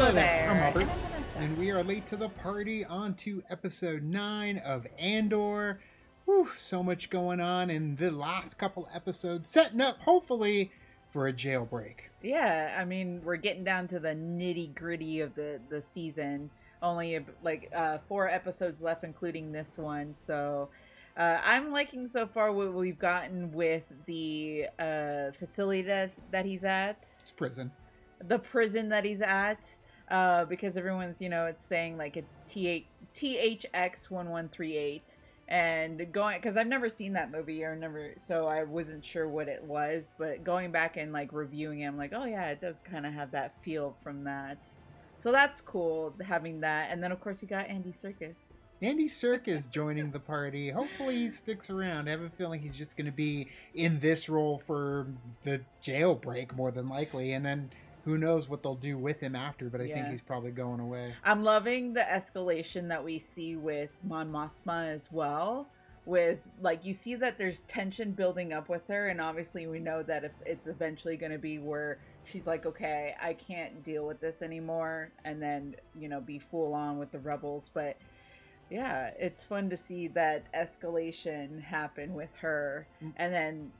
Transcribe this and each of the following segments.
Hello there. I'm Robert. And I'm Vanessa. And we are late to the party on to episode 9 of Andor. Whew, so much going on in the last couple episodes, setting up, hopefully, for a jailbreak. Yeah, I mean, we're getting down to the nitty gritty of the season. Only like 4 episodes left, including this one. So I'm liking so far what we've gotten with the facility that he's at. It's prison. The prison that he's at. Because everyone's, it's saying like it's THX1138. And going, because I've never seen that movie so I wasn't sure what it was, but going back and like reviewing it, I'm like, oh yeah, it does kind of have that feel from that. So that's cool having that. And then of course you got Andy Serkis. Andy Serkis joining the party. Hopefully he sticks around. I have a feeling he's just going to be in this role for the jailbreak more than likely, and then who knows what they'll do with him after, but I think he's probably going away. I'm loving the escalation that we see with Mon Mothma as well. With, like, you see that there's tension building up with her, and obviously we know that if it's eventually going to be where she's like, okay, I can't deal with this anymore, and then, be full on with the rebels. But yeah, it's fun to see that escalation happen with her. And then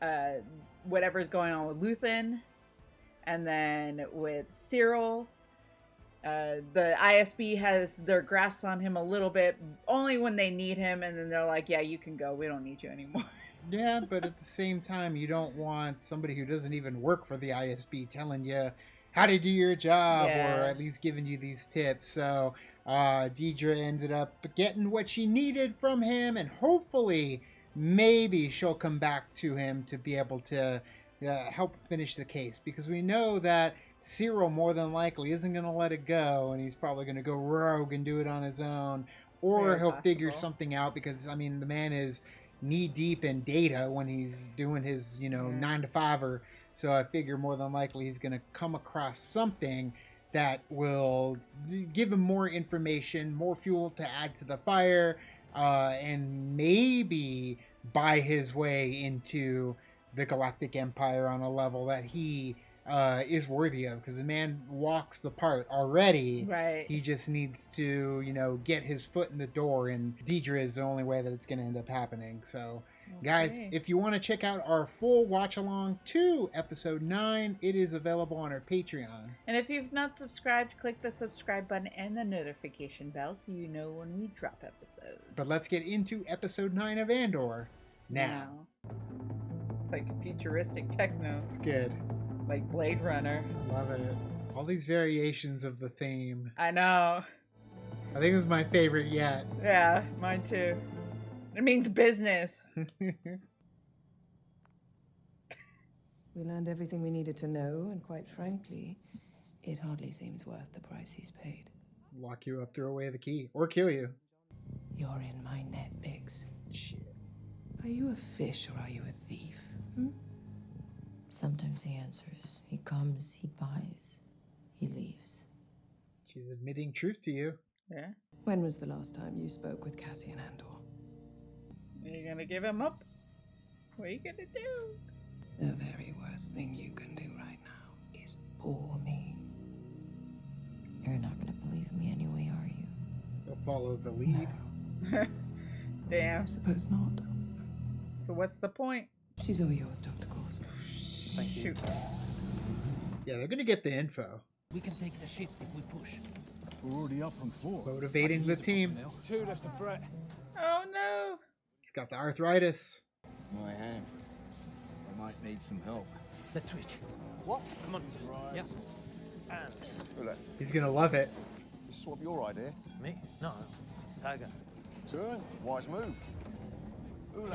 whatever's going on with Luthen. And then with Cyril, the ISB has their grasp on him a little bit, only when they need him, and then they're like, yeah, you can go. We don't need you anymore. Yeah, but at the same time, you don't want somebody who doesn't even work for the ISB telling you how to do your job, or at least giving you these tips. So Deidre ended up getting what she needed from him, and hopefully, maybe she'll come back to him to be able to help finish the case, because we know that Cyril more than likely isn't going to let it go, and he's probably going to go rogue and do it on his own, or he'll figure something out, because I mean the man is knee deep in data when he's doing his 9 to 5, so I figure more than likely he's going to come across something that will give him more information, more fuel to add to the fire, and maybe buy his way into the Galactic Empire on a level that he is worthy of, because the man walks the part already. Right. He just needs to, get his foot in the door, and Deidre is the only way that it's going to end up happening. So, guys, if you want to check out our full watch along to episode 9, it is available on our Patreon. And if you've not subscribed, click the subscribe button and the notification bell so you know when we drop episodes. But let's get into episode 9 of Andor now. It's like futuristic techno. It's good. Like Blade Runner. I love it. All these variations of the theme. I know. I think this is my favorite yet. Yeah, mine too. It means business. We learned everything we needed to know, and quite frankly, it hardly seems worth the price he's paid. Lock you up, throw away the key, or kill you. You're in my net, Biggs. Shit. Are you a fish or are you a thief? Sometimes he answers. He comes, he buys, he leaves. She's admitting truth to you. Yeah. When was the last time you spoke with Cassian Andor? Are you gonna give him up? What are you gonna do? The very worst thing you can do right now is bore me. You're not gonna believe me anyway, are you? They'll follow the lead. No. Damn. I suppose not. So what's the point? She's all yours, Dr. Gorst. Thank you. Shoot. Yeah, they're gonna get the info. We can take the ship if we push. We're already up on 4. Motivating the team. 2, that's a threat. Oh no. He's got the arthritis. My hand. I might need some help. Let's switch. What? Come on. Right. Yep. And. He's gonna love it. You swap your idea. Me? No. It's Tiger. Turn. Wise move.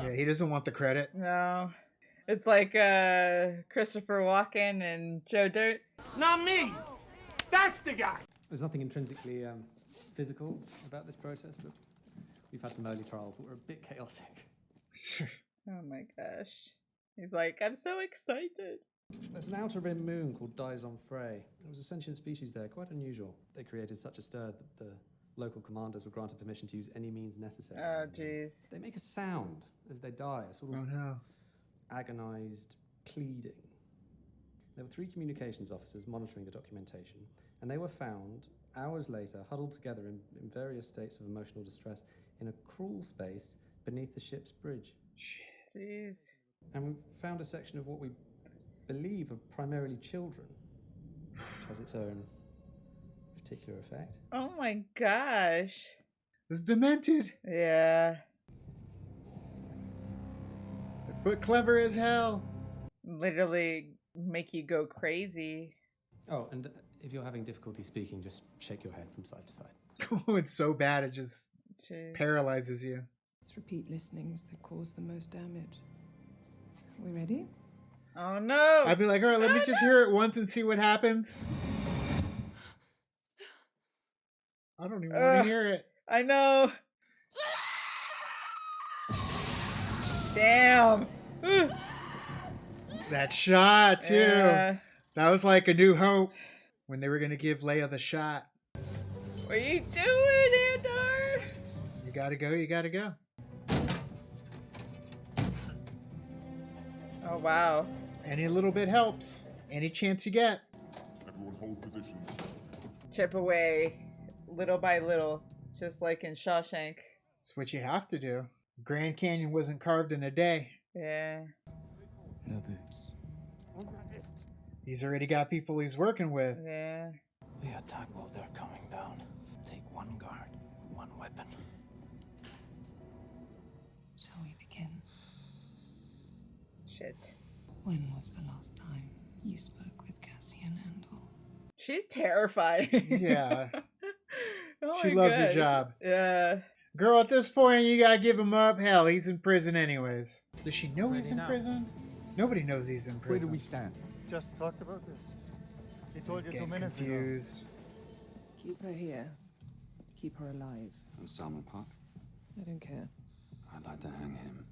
Yeah, he doesn't want the credit. No. It's like Christopher Walken and Joe Dirt. Not me! That's the guy! There's nothing intrinsically physical about this process, but we've had some early trials that were a bit chaotic. Oh my gosh. He's like, I'm so excited. There's an outer rim moon called Dizon Frey. There was a sentient species there, quite unusual. They created such a stir that the local commanders were granted permission to use any means necessary. Oh, jeez. They make a sound as they die, a sort of Oh no. agonized pleading. There were 3 communications officers monitoring the documentation, and they were found hours later, huddled together in various states of emotional distress in a crawl space beneath the ship's bridge. Jeez. And we found a section of what we believe are primarily children, which has its own particular effect. Oh my gosh. It's demented, Yeah. but clever as hell. Literally make you go crazy. Oh, and if you're having difficulty speaking, just shake your head from side to side. Oh, it's so bad it just Jeez. paralyzes you. It's repeat listenings that cause the most damage. Are we ready? Oh no. I'd be like, all right, let me just hear it once and see what happens. I don't even want to hear it. I know. Damn. Ooh. That shot, too. Yeah. That was like A New Hope when they were going to give Leia the shot. What are you doing, Andor? You gotta go, you gotta go. Oh, wow. Any little bit helps. Any chance you get. Everyone hold position. Chip away little by little, just like in Shawshank. That's what you have to do. Grand Canyon wasn't carved in a day. Yeah. No boots. He's already got people he's working with. Yeah. We attack while they're coming down. Take one guard, one weapon. Shall we begin? Shit. When was the last time you spoke with Cassian Andor? She's terrified. Yeah. Oh She my loves her God. job. Yeah. Girl, at this point, you gotta give him up. Hell, he's in prison anyways. Does she know he's in prison? Nobody knows he's in prison. Where do we stand? Just talked about this. He told He's you 2 getting minutes ago. confused. Keep her here. Keep her alive. And Salmon Park? I don't care. I'd like to hang him.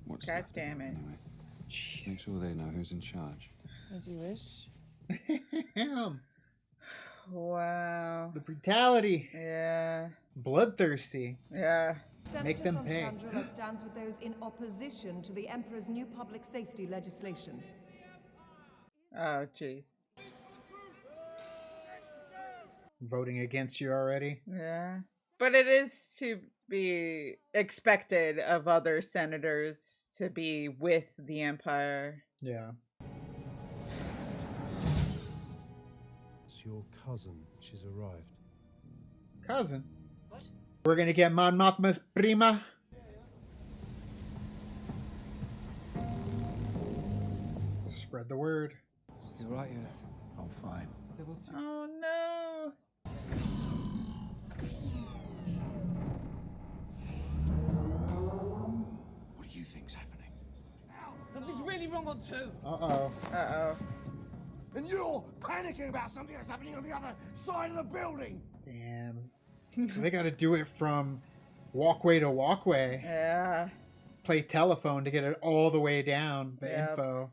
What's God left of damn him, it. anyway? Make Jeez. sure they know who's in charge. As you wish. Damn. Wow. The brutality. Yeah. Bloodthirsty. Yeah. Make them pay. Chandrila stands with those in opposition to the Emperor's new public safety legislation. Oh, jeez. Voting against you already? Yeah. But it is to be expected of other senators to be with the Empire. Yeah. It's your cousin. She's arrived. Cousin? What? We're gonna get Mon Mothma's prima. Spread the word. You're right here. I'm fine. Oh no. What do you think's happening? Something's really wrong on 2. Uh-oh. Uh-oh. And you're panicking about something that's happening on the other side of the building. Damn. So they gotta do it from walkway to walkway. Yeah. Play telephone to get it all the way down, the Yep. info.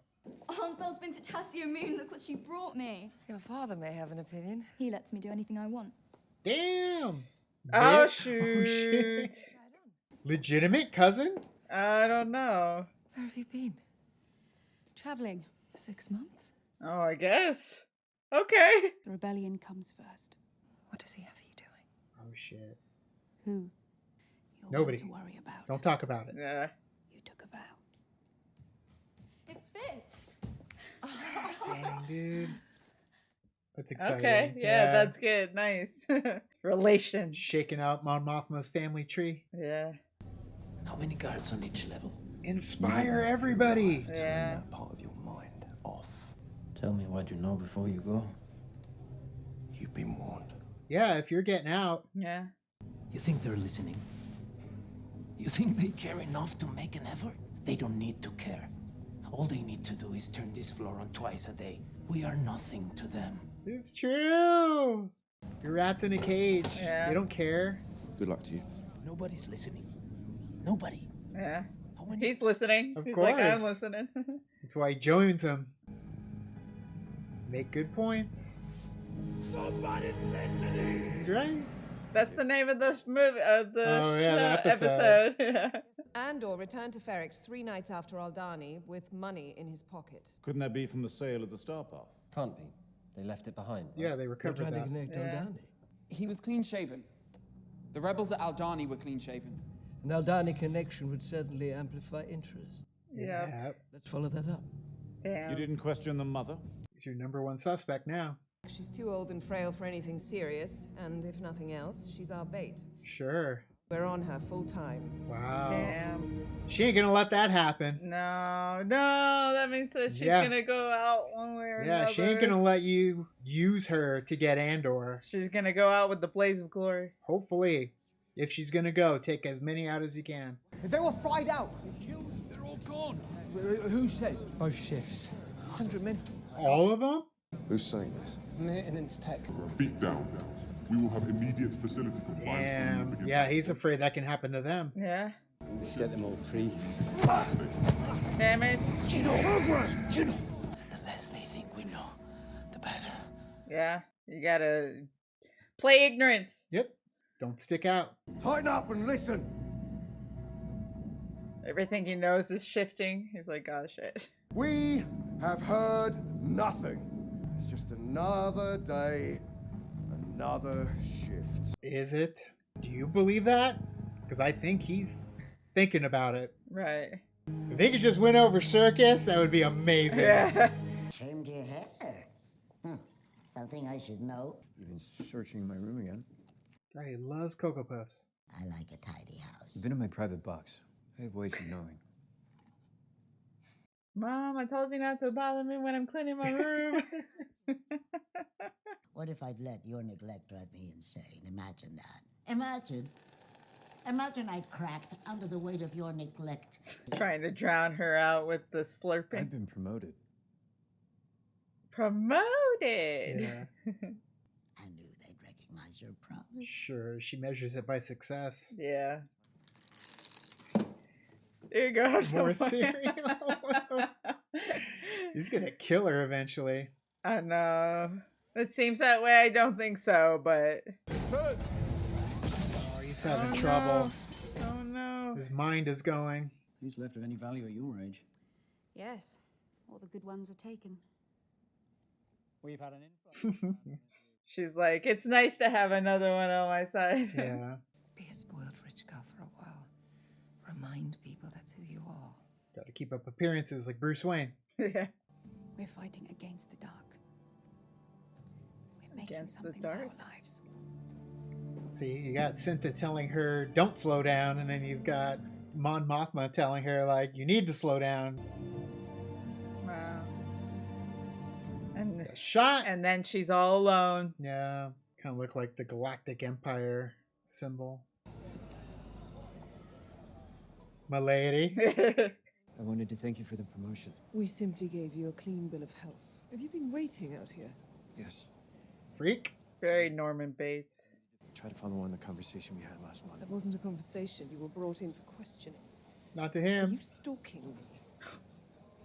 Aunt Belle's been to Tassia Moon. Look what she brought me. Your father may have an opinion. He lets me do anything I want. Damn. Oh, Bitch. shoot. Legitimate cousin? I don't know. Where have you been? Travelling. 6 months? Oh, I guess. Okay. The rebellion comes first. What does he have you doing? Oh, shit. Who? You're Nobody. one to worry about. Don't talk about it. Yeah. You took a vow. It fits. Dang, dude. That's exciting. Okay. Yeah, that's good. Nice. Relation. Shaking out Mon Mothma's family tree. Yeah. How many guards on each level? Inspire everybody. Yeah. That part of your mind off. Tell me what you know before you go. You've been warned. Yeah, if you're getting out. Yeah. You think they're listening? You think they care enough to make an effort? They don't need to care. All they need to do is turn this floor on twice a day. We are nothing to them. It's true. Your rat's in a cage. Yeah. They don't care. Good luck to you. Nobody's listening. Nobody. Yeah. How many? He's listening. Of He's course. like, I'm listening. That's why he joins him. Make good points. Nobody's listening. He's right. That's the name of the movie, the episode. Andor returned to Ferrix 3 nights after Aldani with money in his pocket. Couldn't that be from the sale of the Star Path? Can't be. They left it behind. Right? Yeah, they recovered They're trying that. to connect Aldani. He was clean-shaven. The rebels at Aldani were clean-shaven. An Aldani connection would certainly amplify interest. Yeah. Let's follow that up. Damn. You didn't question the mother? He's your number one suspect now. She's too old and frail for anything serious, and if nothing else, she's our bait. Sure. We're on her full time. Wow. Damn. She ain't gonna let that happen. No, that means that she's gonna go out one way or another. Yeah, she ain't gonna let you use her to get Andor. She's gonna go out with the blaze of glory. Hopefully. If she's gonna go, take as many out as you can. They were fried out. They're all gone. Who said? Both shifts. 100 men. All of them? Who's saying this? Maintenance tech. Feet down. We will have immediate facility compliance. Damn. Yeah, he's afraid that can happen to them. Yeah. We set them all free. Damn it. The less they think we know, the better. Yeah. You gotta play ignorance. Yep. Don't stick out. Tighten up and listen. Everything he knows is shifting. He's like, oh shit. We have heard nothing. It's just another day, another shift. Is it? Do you believe that? Because I think he's thinking about it. Right. If he could just win over Circus, that would be amazing. Yeah. Trimmed your hair. Something I should know. You've been searching my room again. Guy, he loves Cocoa Puffs. I like a tidy house. You've been in my private box. I have ways of knowing. Mom, I told you not to bother me when I'm cleaning my room. What if I'd let your neglect drive me insane? Imagine that. Imagine I cracked under the weight of your neglect. Trying to drown her out with the slurping. I've been promoted. Promoted? Yeah. I knew they'd recognize your promise. Sure, she measures it by success. Yeah. There you go. More cereal. He's gonna kill her eventually. I know. It seems that way. I don't think so, but... Oh, he's having trouble. No. Oh no. His mind is going. Who's left of any value at your age? Yes. All the good ones are taken. We've had an influx. She's like, it's nice to have another one on my side. Yeah. Be a spoiled rich girl for a while. Remind people that's who you are. Got to keep up appearances like Bruce Wayne. Yeah. We're fighting against the dark. We're making Against the something of dark? our lives. See, you got Cinta telling her, don't slow down, and then you've got Mon Mothma telling her, like, you need to slow down. Wow. And Shot! And then she's all alone. Yeah, kind of look like the Galactic Empire symbol. My lady. I wanted to thank you for the promotion. We simply gave you a clean bill of health. Have you been waiting out here? Yes. Freak. Very Norman Bates. Try to follow on the conversation we had last month. That wasn't a conversation. You were brought in for questioning. Not to Are him. you stalking me?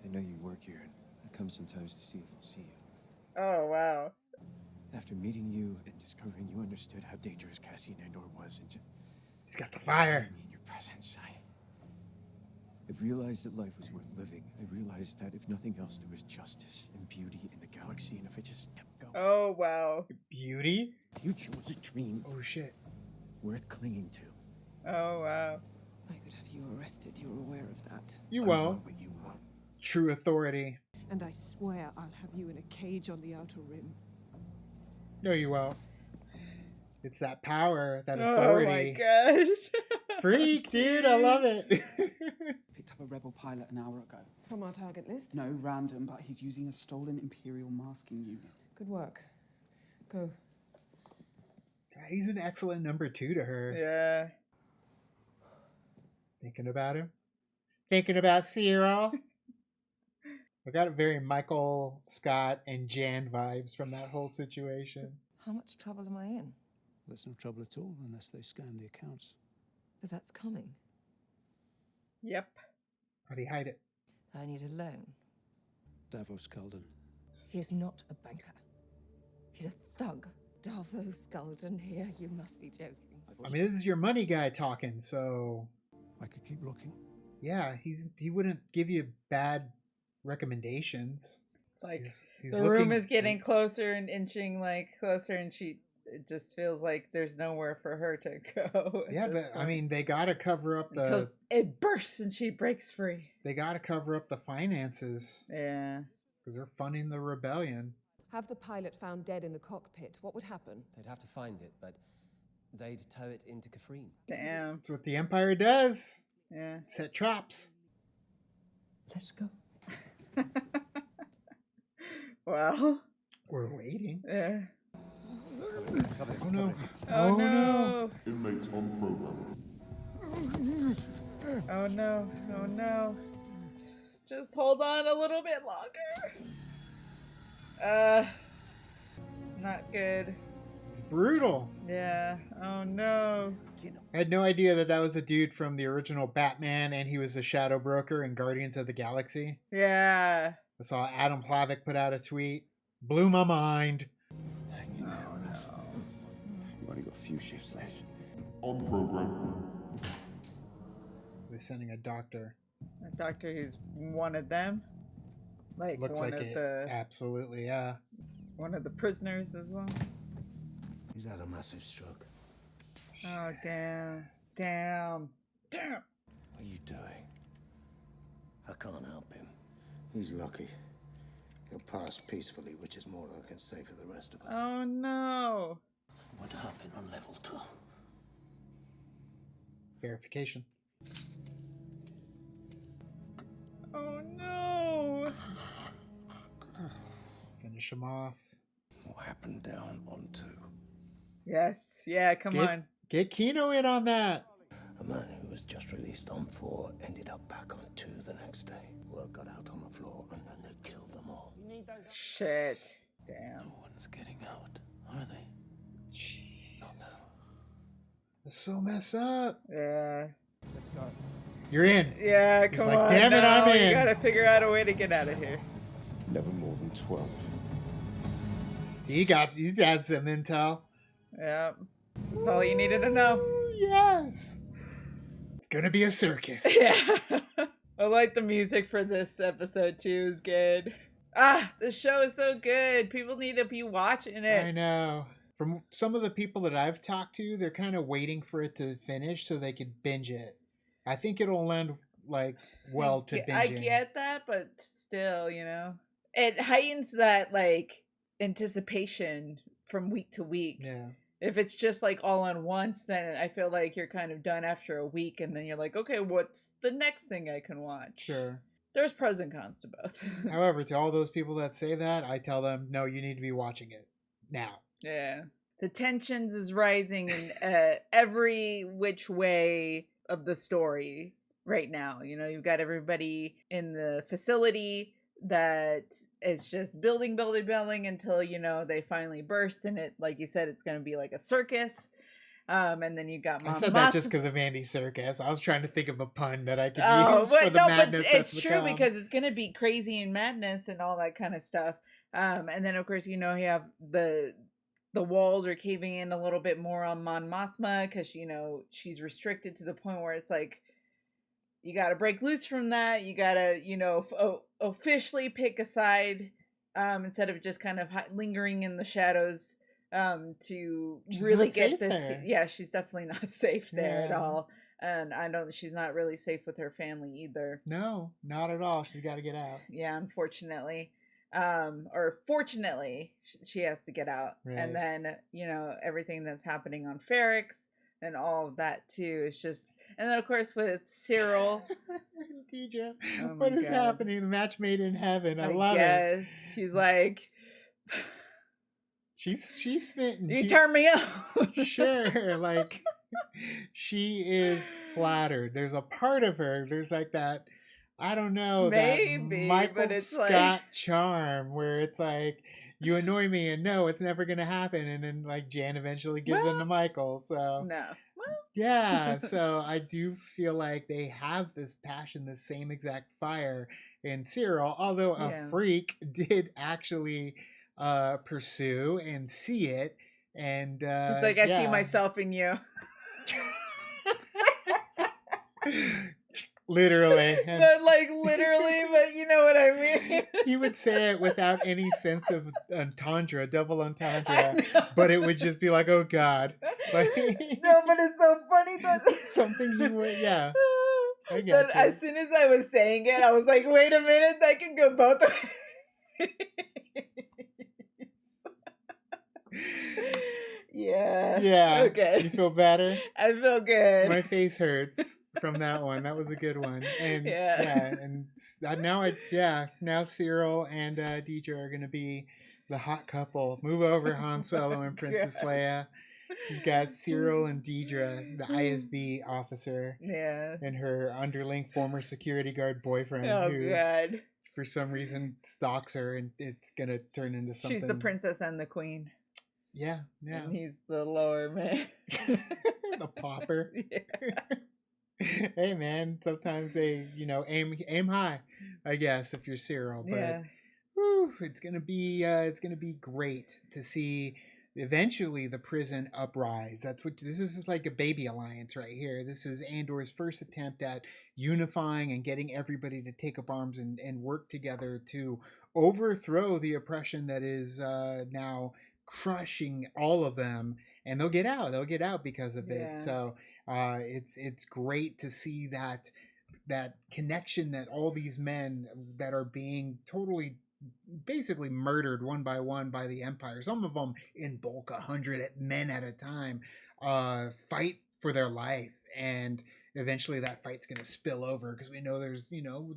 I know you work here, and I come sometimes to see if I'll see you. Oh, wow. After meeting you and discovering you understood how dangerous Cassian Andor was, and He's got the fire. in your presence, I realized that life was worth living. I realized that if nothing else, there was justice and beauty in the galaxy, and if it just kept going. Oh, wow. Beauty? The future was a dream Oh, shit. worth clinging to. Oh, wow. I could have you arrested. You're aware of that. You I won't. want what you want. True authority. And I swear I'll have you in a cage on the outer rim. No, you won't. It's that power, that Oh, authority. my gosh. Freak, dude. I love it. Picked up a rebel pilot an hour ago. From our target list? No, random, but he's using a stolen Imperial masking unit. Good work. Go. God, he's an excellent number 2 to her. Yeah. Thinking about him. Thinking about Cyril. I got a very Michael Scott and Jan vibes from that whole situation. How much trouble am I in? There's no trouble at all unless they scan the accounts. But that's coming. Yep. How do you hide it? I need a loan. Davos Calden. He is not a banker. He's a thug. Darvo Skulden here. You must be joking. I mean, this is your money guy talking, so I could keep looking. yeah, he wouldn't give you bad recommendations. It's like he's the room is getting closer and inching like closer, and it just feels like there's nowhere for her to go. Yeah, but I mean, they got to cover up until it bursts and she breaks free. They got to cover up the finances. Yeah, because they're funding the rebellion. Have the pilot found dead in the cockpit, what would happen? They'd have to find it, but they'd tow it into Kafrine. Damn. That's what the Empire does. Yeah. Set traps. Let's go. Well, we're waiting. Yeah. Oh no. Oh no. Inmates on program. Oh no. Oh no. Just hold on a little bit longer. Not good. It's brutal. Yeah. Oh no. I had no idea that was a dude from the original Batman, and he was a shadow broker in Guardians of the Galaxy. Yeah. I saw Adam Plavik put out a tweet. Blew my mind. Hang in there, enough. You've only got a few shifts left. On program. They're sending a doctor. A doctor who's one of them. Like looks one like of it. the Absolutely, yeah. One of the prisoners as well. He's had a massive stroke. Oh damn. Damn. Damn. What are you doing? I can't help him. He's lucky. He'll pass peacefully, which is more than I can say for the rest of us. Oh no. What happened on level 2? Verification. Oh no. Finish him off. What happened down on 2? Yes. Yeah, come on. Get Kino in on that. A man who was just released on 4 ended up back on 2 the next day. Word got out on the floor and then they killed them all. Shit. Damn. No one's getting out, are they? Jeez. No. That's so messed up. Yeah. Let's go. You're in. Yeah, He's come like, on. damn it, no, I'm in. You gotta figure out a way to get out of here. Never more than 12. He has some intel. Yep. That's all you needed to know. Yes. It's gonna be a circus. Yeah. I like the music for this episode too. Is good. The show is so good. People need to be watching it. I know. From some of the people that I've talked to, they're kind of waiting for it to finish so they could binge it. I think it'll end like well to binging. I get that, but still, you know, it heightens that like anticipation from week to week. Yeah. If it's just like all on once, then I feel like you're kind of done after a week, and then you're like, okay, what's the next thing I can watch? Sure. There's pros and cons to both. However, to all those people that say that, I tell them, no, you need to be watching it now. Yeah. The tensions is rising in every which way of the story right now. You know, you've got everybody in the facility that is just building until, you know, they finally burst, and it, like you said, it's going to be like a circus. And then you got Mom I said that just because of Andy Serkis. I was trying to think of a pun that I could use but for the madness but that's it's to true come. because it's going to be crazy and madness and all that kind of stuff. And then, of course, you know, you have the walls are caving in a little bit more on Mon Mothma because, you know, she's restricted to the point where it's like, you got to break loose from that. You got to, you know, officially pick a side instead of just kind of lingering in the shadows to she's really get this. There. Yeah, she's definitely not safe there at all. And she's not really safe with her family either. No, not at all. She's got to get out. Yeah, unfortunately. Or fortunately, she has to get out. Right. And then, you know, everything that's happening on Ferrix and all of that too. It's just, and then of course with Cyril. Deidre, oh what is happening? The match made in heaven. I love it. She's like, she's smitten. You turn me on. Sure, like she is flattered. There's a part of her. There's like that. I don't know, maybe, that Michael but it's Scott like... charm where it's like, you annoy me and no, it's never going to happen. And then like Jan eventually gives in to Michael. So no. Yeah. So I do feel like they have this passion, the same exact fire in Cyril, although a freak did actually pursue and see it And it's like, I see myself in you. Literally. But like literally, but you know what I mean. He would say it without any sense of entendre, double entendre, but it would just be like, oh God. Like, no, but it's so funny that something he would, yeah. I get But you. as soon as I was saying it, I was like, wait a minute, that can go both ways. Yeah. Yeah. Okay. You feel better? I feel good. My face hurts from that one. That was a good one. And and now Cyril and Deidre are gonna be the hot couple. Move over, Han Solo and Princess Leia. You got Cyril and Deidre, the ISB officer. Yeah. And her underling former security guard boyfriend who God. For some reason stalks her, and it's gonna turn into something. She's the princess and the queen. Yeah. And he's the lower man. The pauper. Yeah. Hey man, sometimes they, aim high, I guess, if you're Cyril. But it's gonna be great to see eventually the prison uprise. That's what this is like, a baby alliance right here. This is Andor's first attempt at unifying and getting everybody to take up arms and work together to overthrow the oppression that is now crushing all of them, and they'll get out because of it. So it's great to see that connection, that all these men that are being totally basically murdered one by one by the Empire, some of them in bulk, 100 men at a time, fight for their life. And eventually that fight's going to spill over, because we know there's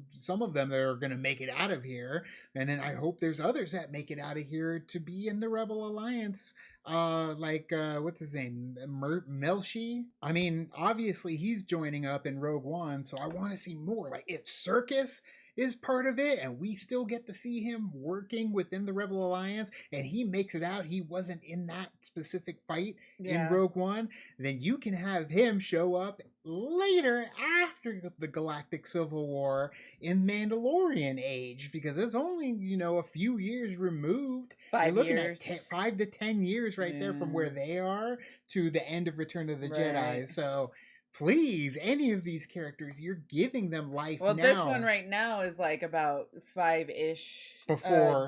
some of them that are going to make it out of here, and then I hope there's others that make it out of here to be in the Rebel Alliance, what's his name, Melshi. I mean, obviously he's joining up in Rogue One, so I want to see more. Like, if Circus is part of it and we still get to see him working within the Rebel Alliance, and he makes it out he wasn't in that specific fight in Rogue One, then you can have him show up later after the Galactic Civil War in Mandalorian age, because it's only a few years removed. 5 You're looking years. at 5 to 10 years right there from where they are to the end of Return of the Jedi. So please, any of these characters, you're giving them life now. Well, this one right now is like about 5-ish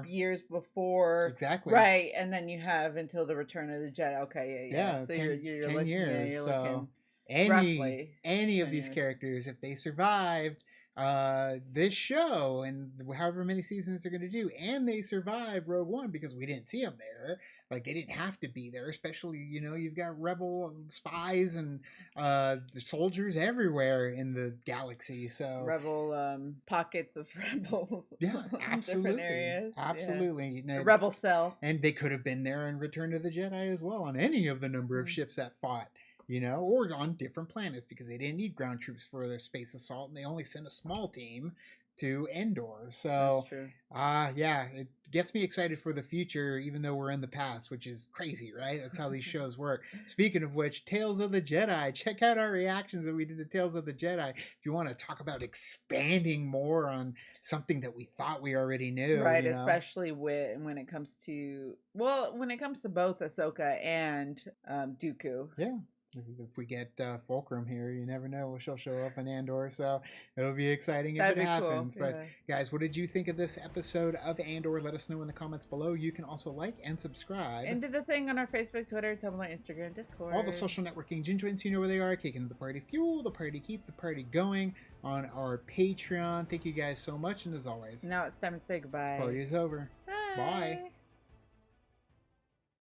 years before. Exactly. Right, and then you have until the Return of the Jedi. Okay, yeah. So 10, you're 10 looking, years. you're So looking any of these characters, if they survived this show and however many seasons they're going to do, and they survive Rogue One, because we didn't see them there, like they didn't have to be there, especially you've got Rebel spies and the soldiers everywhere in the galaxy, so Rebel pockets of rebels. Absolutely. Different areas. Absolutely. A rebel cell. And they could have been there in Return of the Jedi as well, on any of the number of ships that fought, or on different planets, because they didn't need ground troops for their space assault, and they only sent a small team to Andor. So, it gets me excited for the future, even though we're in the past, which is crazy, right? That's how these shows work. Speaking of which, Tales of the Jedi. Check out our reactions that we did to Tales of the Jedi. If you want to talk about expanding more on something that we thought we already knew. Right, especially when it comes to both Ahsoka and Dooku. Yeah. If we get Fulcrum here, you never know. She'll show up in Andor, so it'll be exciting if it happens. Cool. But guys, what did you think of this episode of Andor? Let us know in the comments below. You can also like and subscribe. And do the thing on our Facebook, Twitter, Tumblr, Instagram, Discord. All the social networking ginjoins, you know where they are. Kicking the party fuel, the party keep the party going on our Patreon. Thank you guys so much, and as always, now it's time to say goodbye. This party is over. Bye.